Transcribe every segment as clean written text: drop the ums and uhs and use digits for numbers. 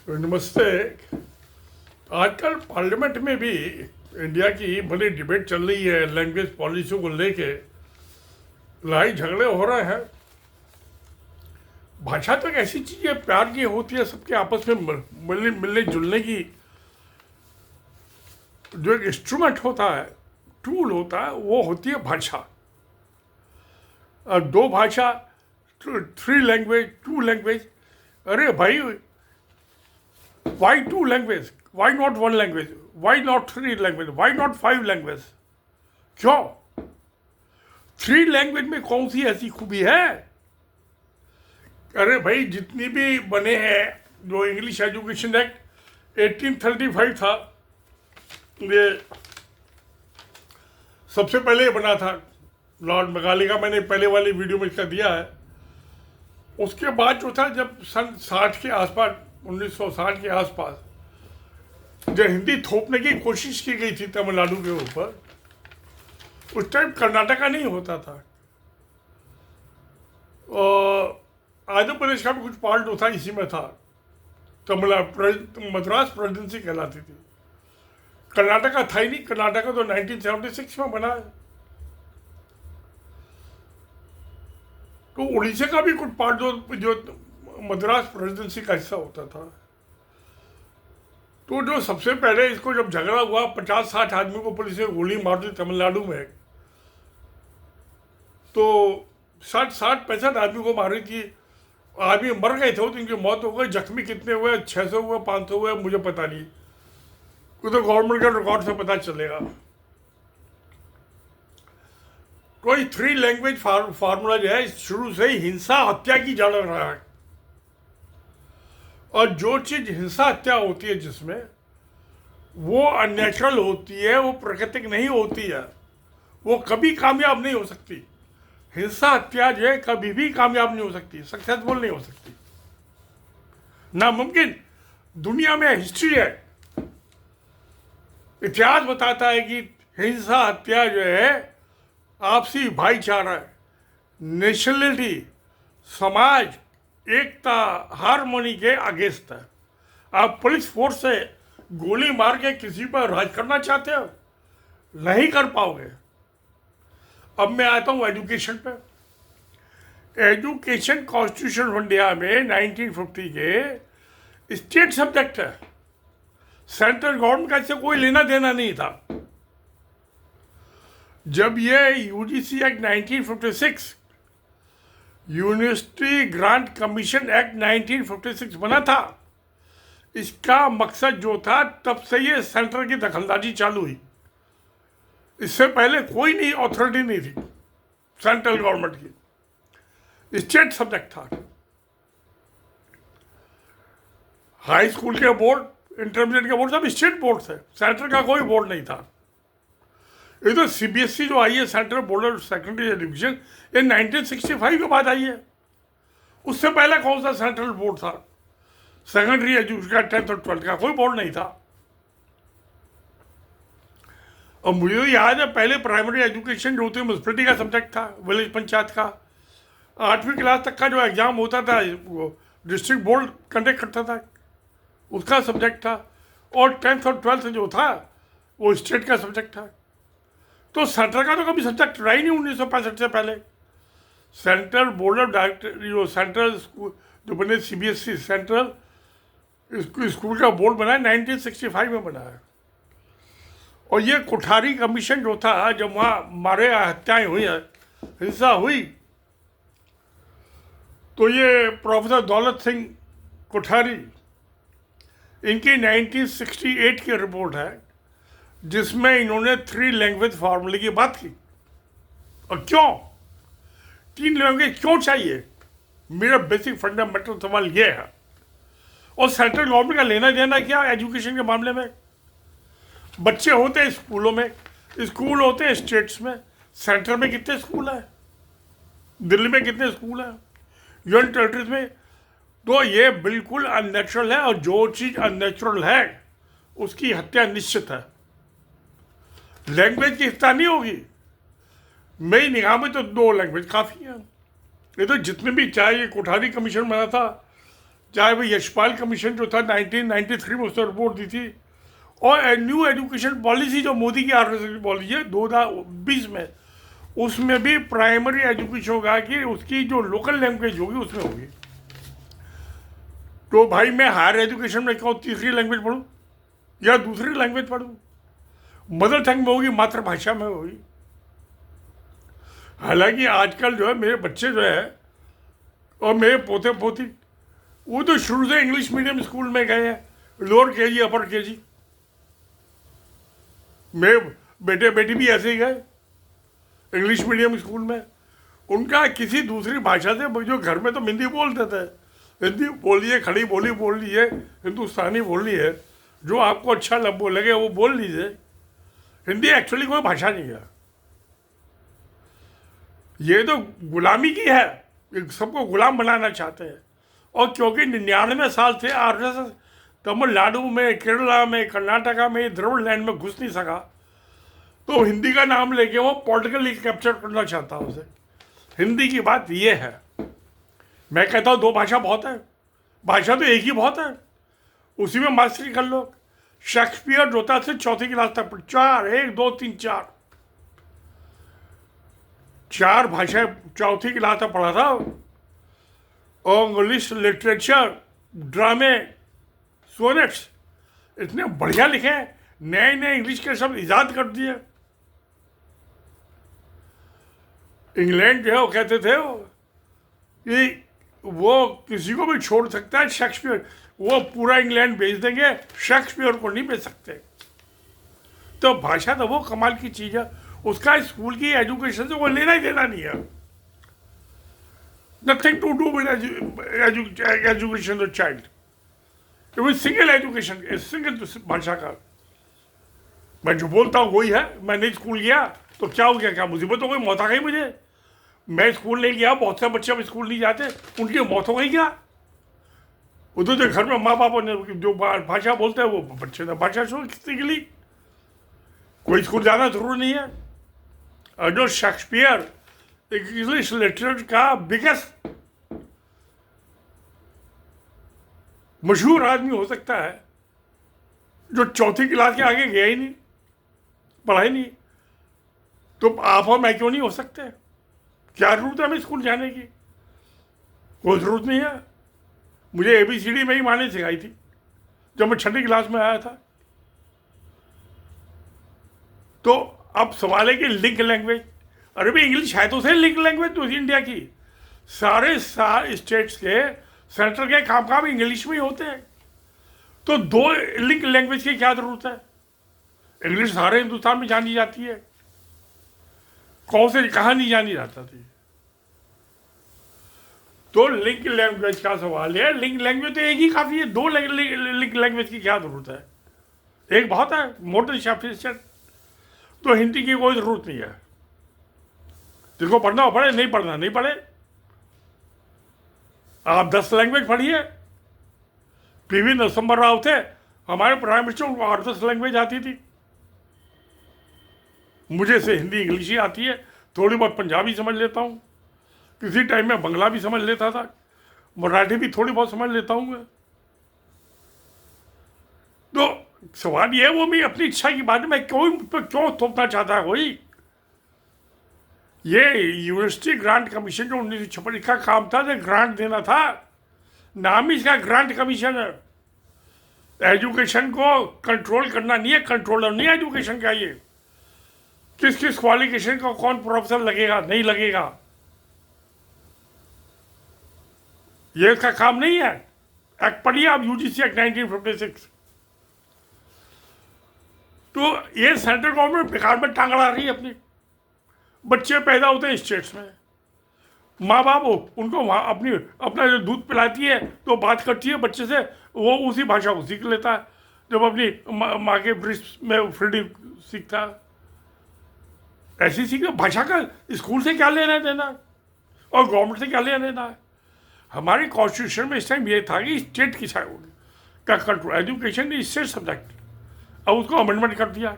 नमस्ते। आजकल पार्लियामेंट में भी इंडिया की बड़ी डिबेट चल रही है लैंग्वेज पॉलिसी को लेके। लड़ाई झगड़े हो रहे हैं। भाषा तो एक ऐसी चीज़ है, प्यार की होती है, सबके आपस में मिलने जुलने की जो एक इंस्ट्रूमेंट होता है, टूल होता है, वो होती है भाषा। और दो भाषा, थ्री लैंग्वेज, टू लैंग्वेज। अरे भाई, why two language? Why not one language? Why not three language? Why not five language? क्यों? थ्री लैंग्वेज में कौन सी ऐसी खूबी है? अरे भाई, जितनी भी बने हैं, जो इंग्लिश एजुकेशन एक्ट 1835 था, ये सबसे पहले बना था लॉर्ड मैकाले का। मैंने पहले वाली वीडियो में इसका दिया है। उसके बाद जो था, जब सन 60 के आसपास, 1960 के आसपास, जब हिंदी थोपने की कोशिश की गई थी तमिलनाडु के ऊपर, उस टाइम कर्नाटका नहीं होता था और आंध्र प्रदेश का भी कुछ पार्ट जो था इसी में था। मद्रास प्रेसिडेंसी कहलाती थी। कर्नाटका था ही नहीं। कर्नाटका तो 1976 में बना है। तो उड़ीसा का भी कुछ पार्ट जो मद्रास प्रेसिडेंसी का हिस्सा होता था। तो जो सबसे पहले इसको जब झगड़ा हुआ, 50-60 आदमी को पुलिस ने गोली मार दी तमिलनाडु में, तो 60-65 आदमी को मारी थी। आदमी मर गए थे, तो इनकी मौत हो गई। जख्मी कितने हुए, 600 हुए, 500 हुए, मुझे पता नहीं। वो तो गवर्नमेंट के रिकॉर्ड से पता चलेगा। कोई थ्री लैंग्वेज फार्मूला जो है, शुरू से ही हिंसा हत्या की जड़ रहा है। और जो चीज हिंसा हत्या होती है, जिसमें वो अननेचुरल होती है, वो प्राकृतिक नहीं होती है, वो कभी कामयाब नहीं हो सकती। हिंसा हत्या जो है कभी भी कामयाब नहीं हो सकती, सक्सेसफुल नहीं हो सकती, नामुमकिन। दुनिया में हिस्ट्री है, इतिहास बताता है कि हिंसा हत्या जो है आपसी भाईचारा, नेशनलिटी, समाज, एकता, हारमोनी के अगेंस्ट है। आप पुलिस फोर्स से गोली मार के किसी पर राज करना चाहते हो, नहीं कर पाओगे। अब मैं आता हूं एजुकेशन पे। एजुकेशन कॉन्स्टिट्यूशन ऑफ इंडिया में 1950 के स्टेट सब्जेक्ट है। सेंट्रल गवर्नमेंट का इससे कोई लेना देना नहीं था। जब ये UGC act 1956, university grant commission act 1956 बना था, इसका मकसद जो था, तब से ये सेंटर की दखलंदाजी चालू हुई। इससे पहले कोई नहीं, अथॉरिटी नहीं थी सेंट्रल गवर्नमेंट की। स्टेट सब्जेक्ट था। हाई स्कूल के बोर्ड, इंटरमीडिएट के बोर्ड सब स्टेट बोर्ड थे, सेंटर का कोई बोर्ड नहीं था। ये तो सीबीएसई जो आई है, central board of secondary education, ये 1965 के बाद आई है। उससे पहले कौन सा सेंट्रल बोर्ड था? सेकेंडरी एजुकेशन का 10th और 12th का कोई बोर्ड नहीं था। और मुझे तो याद है, पहले प्राइमरी एजुकेशन जो होती है म्यूनसिपलिटी का सब्जेक्ट था, विलेज पंचायत का। 8वीं क्लास तक का जो एग्जाम होता था, वो डिस्ट्रिक्ट बोर्ड कंडक्ट करता था, उसका सब्जेक्ट था। और 10th और 12th जो था, वो स्टेट का सब्जेक्ट था। तो सेंट्रल का तो कभी सब्जेक्ट रहा ही नहीं 1965 से पहले। सेंट्रल बोर्ड ऑफ डायरेक्टर, जो सेंट्रल स्कूल जो बने, सीबीएसई सेंट्रल स्कूल का बोर्ड बना है, 1965 में बना है। और ये कोठारी कमीशन जो था, जब वहाँ मारे हत्याएं हुई हैं, हिंसा हुई, तो ये प्रोफेसर दौलत सिंह कोठारी, इनकी 1968 की रिपोर्ट है, जिसमें इन्होंने थ्री लैंग्वेज फार्मूले की बात की। और क्यों तीन लैंग्वेज क्यों चाहिए? मेरा बेसिक फंडामेंटल सवाल यह है। और सेंट्रल गवर्नमेंट का लेना देना क्या एजुकेशन के मामले में? बच्चे होते हैं स्कूलों में, स्कूल होते हैं स्टेट्स में। सेंटर में कितने स्कूल हैं? दिल्ली में कितने स्कूल हैं? यूनियन टेरिटरीज में? तो ये बिल्कुल अननेचुरल है। और जो चीज़ अननेचुरल है, उसकी हत्या निश्चित है। लैंग्वेज की हत्या नहीं होगी। मेरी निगाह में तो 2 लैंग्वेज काफ़ी है। ये तो जितने भी, चाहे ये कोठारी कमीशन बना था, चाहे वो यशपाल कमीशन जो था 1993 में उसने रिपोर्ट दी थी, और न्यू एजुकेशन पॉलिसी जो मोदी की आर पॉलिसी है 2020 में, उसमें भी प्राइमरी एजुकेशन होगा कि उसकी जो लोकल लैंग्वेज होगी उसमें होगी। तो भाई मैं हायर एजुकेशन में क्यों तीसरी लैंग्वेज पढ़ूँ या दूसरी लैंग्वेज पढ़ूँ? मदर टंग में होगी, मातृभाषा में होगी। हालांकि आजकल जो है मेरे बच्चे जो है और मेरे पोते पोती, वो तो शुरू से इंग्लिश मीडियम स्कूल में गए हैं, लोअर केजी अपर केजी। मेरे बेटे बेटी भी ऐसे ही गए इंग्लिश मीडियम स्कूल में। उनका किसी दूसरी भाषा से, जो घर में तो हिंदी बोलते थे, हिंदी बोलिए, खड़ी बोली बोल लीजिए, हिंदुस्तानी बोल लीजिए, जो आपको अच्छा लगे वो बोल लीजिए। हिंदी एक्चुअली कोई भाषा नहीं है, ये तो गुलामी की है, सबको गुलाम बनाना चाहते हैं। और क्योंकि 99 साल से आरएसएस तमिलनाडु में, केरला में, कर्नाटका में, द्रविड़ लैंड में घुस नहीं सका, तो हिंदी का नाम लेके वो पॉलिटिकली कैप्चर करना चाहता है उसे। हिंदी की बात ये है, मैं कहता हूँ 2 भाषा बहुत है, भाषा तो एक ही बहुत है, उसी में मास्टरी कर लो। शेक्सपियर जो था सिर्फ 4वीं क्लास तक, 4 1 2 3 4 भाषाएं 4वीं क्लास तक पढ़ा था। और इंग्लिश लिटरेचर, ड्रामे, सोनेट्स इतने बढ़िया लिखे हैं, नए नए इंग्लिश के शब्द ईजाद कर दिए। इंग्लैंड जो है वो कहते थे कि वो किसी को भी छोड़ सकता है शेक्सपियर, वो पूरा इंग्लैंड भेज देंगे, शेक्सपियर को नहीं भेज सकते। तो भाषा तो वो कमाल की चीज है, उसका स्कूल की एजुकेशन से वो लेना ही देना नहीं है। Nothing to do with education of child. तो सिंगल एजुकेशन, सिंगल भाषा का मैं जो बोलता हूँ वही है। मैं नहीं स्कूल गया तो क्या हो गया, क्या मुसीबत हो गई, मौत आ गई मुझे? मैं स्कूल नहीं गया, बहुत से बच्चे अब स्कूल नहीं जाते, उनकी मौत हो गई क्या? उधर तो घर में माँ बाप ने जो भाषा बोलते हैं वो बच्चे ने भाषा सीख ली, कोई स्कूल जाना जरूरी नहीं है। और जो शेक्सपियर इंग्लिश लिटरेचर का बिगेस्ट मशहूर आदमी हो सकता है, जो 4वीं क्लास के आगे गया ही नहीं, पढ़ाई नहीं, तो आप और मैं क्यों नहीं हो सकते? क्या जरूरत है हमें स्कूल जाने की? कोई जरूरत नहीं है। मुझे ABCD में ही माँ ने सिखाई थी जब मैं 6वीं क्लास में आया था। तो अब सवाल है कि लिंक लैंग्वेज, अरे भाई इंग्लिश है तो सही लिंक लैंग्वेज तो इंडिया की। सारे स्टेट्स के सेंटर के काम इंग्लिश में ही होते हैं, तो 2 लिंक लैंग्वेज की क्या जरूरत है? इंग्लिश सारे हिंदुस्तान में जानी जाती है, कौन से कहाँ नहीं जानी जाता थी। तो लिंक लैंग्वेज का सवाल है, लिंक लैंग्वेज तो एक ही काफी है, 2 लिंक लैंग्वेज की क्या जरूरत है? एक बहुत है, मोर देन सफिशिएंट। तो हिंदी की कोई जरूरत नहीं है, जिसको पढ़ना हो पढ़े, नहीं पढ़ना नहीं पढ़े। आप 10 लैंग्वेज पढ़िए। PV नरसिम्हा राव थे हमारे प्राइम मिनिस्टर, उनको 8-10 लैंग्वेज आती थी। मुझे से हिंदी इंग्लिश ही आती है, थोड़ी बहुत पंजाबी समझ लेता हूँ, किसी टाइम में बंगला भी समझ लेता था, मराठी भी थोड़ी बहुत समझ लेता हूँ मैं। तो सवाल ये है, वो भी अपनी इच्छा की बात है, मैं क्यों थोपना चाहता है कोई? ये यूनिवर्सिटी ग्रांट कमीशन जो 1956 का काम था, तो ग्रांट देना था, नाम ही इसका ग्रांट कमीशन है। एजुकेशन को कंट्रोल करना नहीं है, कंट्रोलर नहीं है एजुकेशन का। ये किस किस क्वालिफिकेशन का कौन प्रोफेसर लगेगा नहीं लगेगा, ये इसका काम नहीं है। एक्ट पढ़िए आप, UGC एक्ट 1956। तो ये सेंट्रल गवर्नमेंट बेकार में टांग अड़ा रही है अपनी। बच्चे पैदा होते हैं स्टेट्स में, माँ बाप उनको वहाँ अपना जो दूध पिलाती है तो बात करती है बच्चे से, वो उसी भाषा को सीख लेता है जब अपनी माँ के ब्रेस्ट में फीडिंग सीखता है। ऐसी सीख, भाषा का स्कूल से क्या लेना देना और गवर्नमेंट से क्या लेना देना है? हमारी कॉन्स्टिट्यूशन में इस टाइम ये था कि स्टेट की का control, education is state subject. अब उसको अमेंडमेंट कर दिया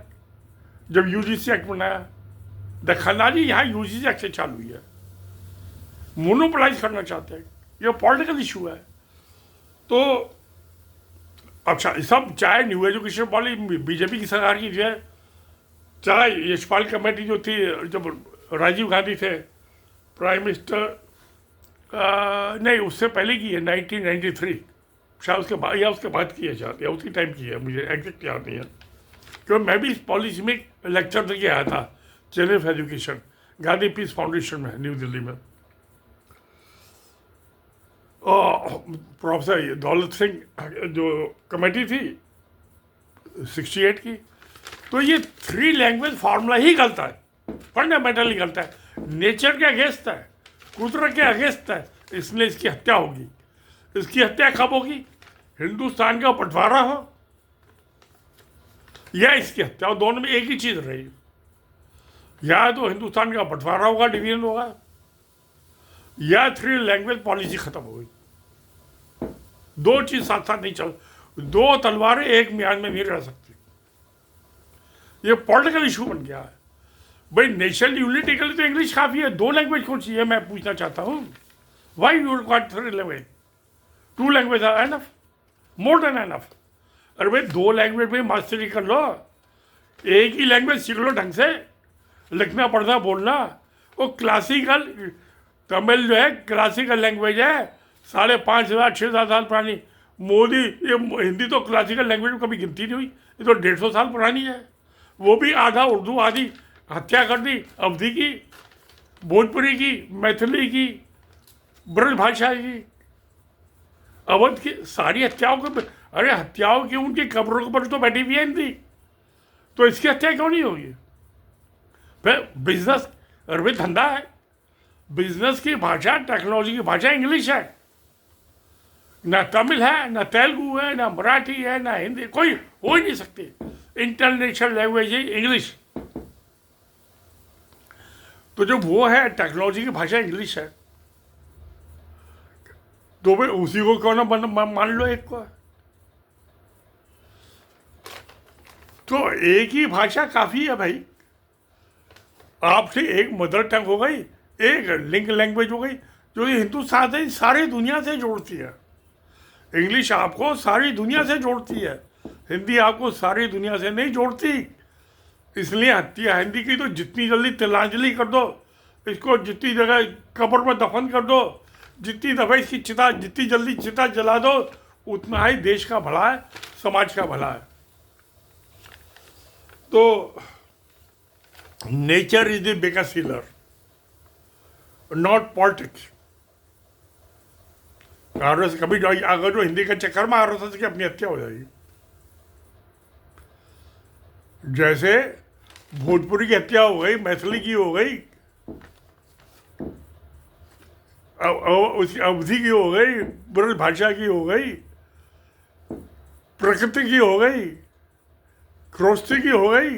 जब UGC एक्ट बनाया। देखना जी यहाँ UGC एक्ट से चालू हुई है, मोनोपोलाइज करना चाहते हैं, ये पॉलिटिकल इशू है। तो अच्छा, सब चाहे न्यू एजुकेशन पॉलिसी बीजेपी की सरकार की है, चाहे यशपाल कमेटी जो थी जब राजीव गांधी थे प्राइम मिनिस्टर, नहीं उससे पहले की है 1993, शायद उसके बाद या उसके बाद की है, शायद या उसी टाइम की है, मुझे एग्जैक्ट याद नहीं है, क्योंकि मैं भी इस पॉलिसी में लेक्चर देके आया था channel of education Gandhi peace foundation में न्यू दिल्ली में। प्रोफेसर दौलत सिंह जो कमेटी थी 68 की, तो ये 3 लैंग्वेज फार्मूला ही गलत है, फंडामेंटली गलत है, नेचर के अगेंस्ट है, कुदरत के अगेंस्ट है, इसलिए इसकी हत्या होगी। इसकी हत्या कब होगी? हिंदुस्तान का बंटवारा हो या इसकी हत्या हो, दोनों में एक ही चीज रही, या तो हिंदुस्तान का बंटवारा होगा, डिवीजन होगा, या 3 लैंग्वेज पॉलिसी खत्म होगी। दो चीज साथ साथ नहीं चल, दो तलवारें एक म्यान में नहीं रह सकती। ये पॉलिटिकल इशू बन गया है भाई। नेशनल यूनिटी के लिए तो इंग्लिश काफी है, 2 लैंग्वेज कौन सी है मैं पूछना चाहता हूँ। Why you require 3 language? 2 language are enough, more than enough. अरे भाई 2 लैंग्वेज में मास्टरी कर लो, एक ही लैंग्वेज सीख लो ढंग से, लिखना पढ़ना बोलना। वो क्लासिकल तमिल जो है क्लासिकल लैंग्वेज है, 5,500 6,000 साल पुरानी। मोदी ये हिंदी तो क्लासिकल लैंग्वेज में कभी गिनती नहीं हुई, ये तो 150 साल पुरानी है। वो भी आधा उर्दू आधी हत्या कर दी अवधी की, भोजपुरी की, मैथिली की, ब्रज भाषा की, अवध की, सारी हत्याओं को। अरे हत्याओं की उनकी कब्रों पर तो बैठी हुई है हिंदी, तो इसकी हत्या क्यों नहीं होगी? फिर बिजनेस, अरे धंधा है, बिजनेस की भाषा टेक्नोलॉजी की भाषा इंग्लिश है, ना तमिल है, ना तेलुगु है, ना मराठी है, ना हिंदी, कोई हो ही नहीं सकती। इंटरनेशनल लैंग्वेज है इंग्लिश। तो जब वो है टेक्नोलॉजी की भाषा इंग्लिश है, तो भाई उसी को क्यों ना मान लो एक को। तो एक ही भाषा काफी है भाई। आपसे एक मदर टंग हो गई, एक लिंक लैंग्वेज हो गई, जो ये हिंदुस्तान से सारी दुनिया से जोड़ती है। इंग्लिश आपको सारी दुनिया से जोड़ती है, हिंदी आपको सारी दुनिया से नहीं जोड़ती। इसलिए हत्या हिंदी की तो जितनी जल्दी तिलांजलि कर दो, इसको जितनी जगह कब्र में दफन कर दो, जितनी दफा इसकी चिता जितनी जल्दी चिता जला दो, उतना ही देश का भला है, समाज का भला है। तो nature is the biggest healer, not politics. RS कभी अगर जो हिंदी के चक्कर में आरएसएस की अपनी हत्या हो जाएगी, जैसे भोजपुरी की हत्या हो गई, मैथिली की हो गई, अवधी की हो गई, ब्रज भाषा की हो गई, प्रकृति की हो गई, क्रोस्ती की हो गई,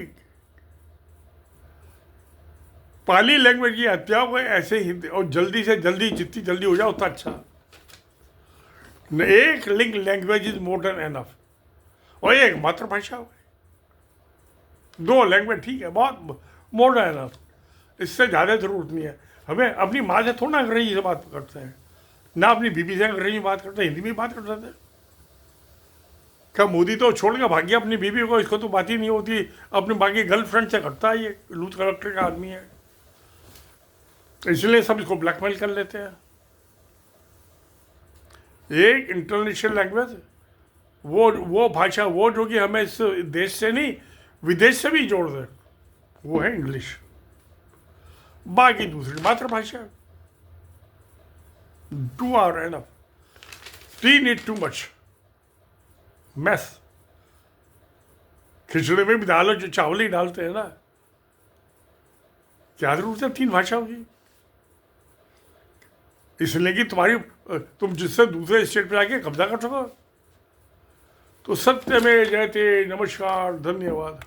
पाली लैंग्वेज की हत्या हो गई। ऐसे हिंदी, और जल्दी से जल्दी जितनी जल्दी हो जाए उतना अच्छा। एक link language is more than enough, और एक मातृभाषा हो गई। 2 लैंग्वेज ठीक है, बहुत मोर देन एनफ, इससे ज़्यादा जरूरत नहीं है। हमें अपनी माँ से थोड़ा अंग्रेजी से बात करते हैं, ना अपनी बीबी से अंग्रेजी में बात करते हैं, हिंदी में बात करते थे। क्या मोदी तो छोड़ के भाग गया अपनी बीबी को, इसको तो बात ही नहीं होती, अपनी बाकी गर्लफ्रेंड से करता है। ये लूथ कलेक्टर का आदमी है, इसलिए सब इसको ब्लैकमेल कर लेते हैं। एक इंटरनेशनल लैंग्वेज, वो भाषा, वो जो कि हमें इस देश से नहीं विदेश से भी जोड़ दे, वो है इंग्लिश। बाकी दूसरी मातृभाषा, 2 are enough, 3 is too much mess. Khichdi में भी डालो, जो चावल ही डालते हैं ना, क्या जरूरत है 3 भाषाओं की? इसलिए कि तुम जिससे दूसरे स्टेट पे आके कब्जा कर सको। तो सत्य में जयते। नमस्कार, धन्यवाद।